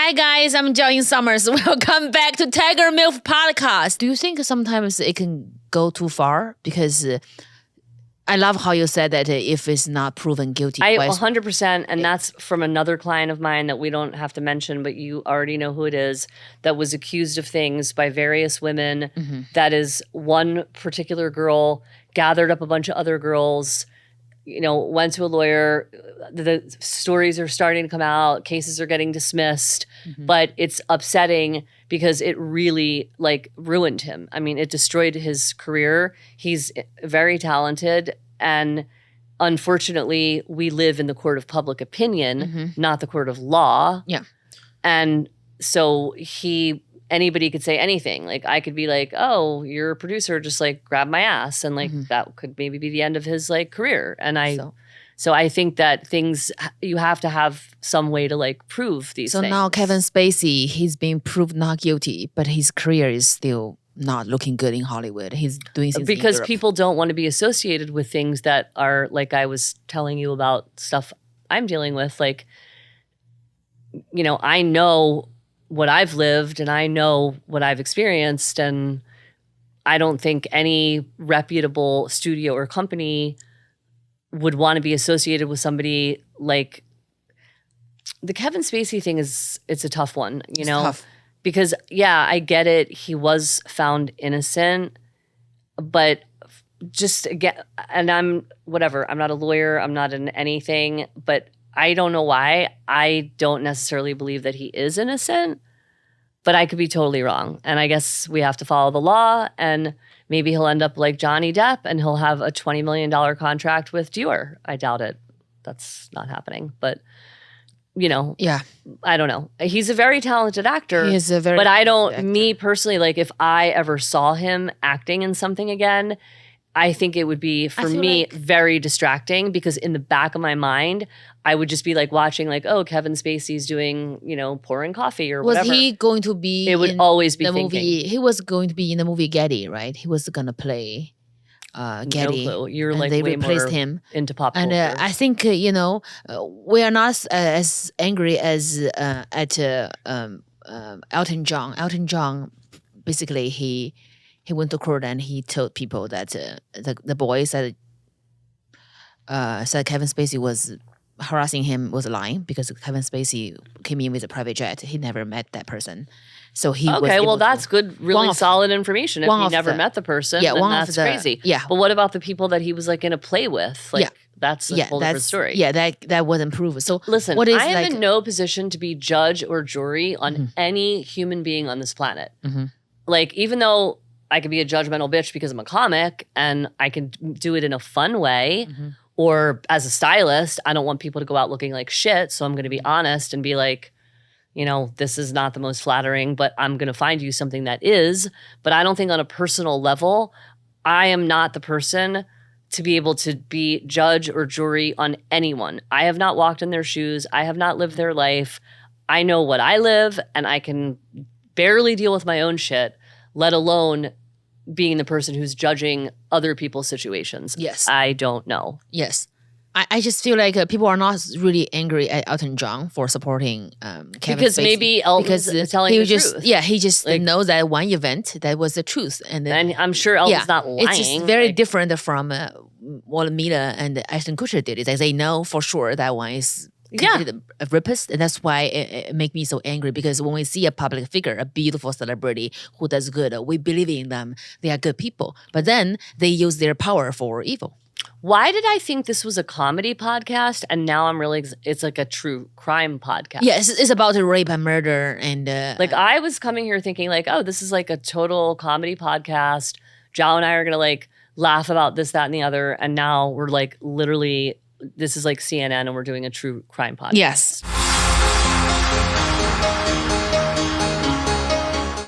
Hi guys, I'm Jiaoying Summers. Welcome back to Tiger MILF Podcast. Do you think sometimes it can go too far? Because I love how you said that if it's not proven guilty. 100%, and that's from another client of mine that we don't have to mention, but you already know who it is, that was accused of things by various women. Mm-hmm. That is one particular girl, gathered up a bunch of other girls, went to a lawyer. The stories are starting to come out. Cases are getting dismissed. Mm-hmm. But it's upsetting because it really ruined him. I mean, it destroyed his career. He's very talented. And unfortunately, we live in the court of public opinion, not the court of law. Yeah. And so anybody could say anything. Like, I could be like, oh, you're a producer, just grab my ass. And that could maybe be the end of his career. And so I think that you have to have some way to prove these things. So now Kevin Spacey, he's being proved not guilty, but his career is still not looking good in Hollywood. He's doing things because in Europe. People don't want to be associated with things that are, like I was telling you about stuff I'm dealing with. I know what I've lived and I know what I've experienced, and I don't think any reputable studio or company would want to be associated with somebody like the Kevin Spacey thing. It's a tough one, It's tough. Because I get it. He was found innocent, but just again, and I'm not a lawyer. I'm not in anything, but I don't know why. I don't necessarily believe that he is innocent, but I could be totally wrong. And I guess we have to follow the law, and maybe he'll end up like Johnny Depp and he'll have a $20 million contract with Dior. I doubt it. That's not happening. But, Yeah. I don't know. He's a very talented actor. He is a very But I don't, talented actor. me personally, if I ever saw him acting in something again, I think it would be, for me, very distracting, because in the back of my mind, I would just be watching Kevin Spacey's doing, pouring coffee or whatever. Was he going to be It would in always be the thinking. movie? He was going to be in the movie Getty, right? He was going to play Getty. No clue. You're and they way replaced more him. into pop And culture. I think, we are not as angry as at Elton John. Elton John, basically, he went to court and he told people that the boy said Kevin Spacey was harassing him, was lying, because Kevin Spacey came in with a private jet. He never met that person. So he was Okay, able well, that's to, good, really solid information. If one he of never the- met the person, yeah, then one of that's the- crazy. yeah. But what about the people that he was in a play with? That's a whole different story. Yeah, that wasn't proven. So Listen, what is I am in no position to be judge or jury on any human being on this planet. Even though I could be a judgmental bitch because I'm a comic and I can do it in a fun way, or as a stylist, I don't want people to go out looking like shit. So I'm going to be honest and be like, this is not the most flattering, but I'm going to find you something that is. But I don't think on a personal level, I am not the person to be able to be judge or jury on anyone. I have not walked in their shoes. I have not lived their life. I know what I live, and I can barely deal with my own shit, let alone being the person who's judging other people's situations. Yes. I don't know. Yes. I just feel like people are not really angry at Elton John for supporting Kevin Because Spacey. maybe Elton's telling he the just, truth. Yeah, he just knows that one event that was the truth. And I'm sure Elton's not lying. It's just very different from what Mila and Ashton Kutcher did. It's like they know for sure that one is a rapist. And that's why it makes me so angry, because when we see a public figure, a beautiful celebrity who does good, we believe in them. They are good people. But then they use their power for evil. Why did I think this was a comedy podcast, and now I'm really, it's like a true crime podcast? Yeah, it's about rape and murder. And I was coming here thinking oh, this is a total comedy podcast. Zhao and I are going to laugh about this, that, and the other. And now we're literally, this is CNN and we're doing a true crime podcast. Yes.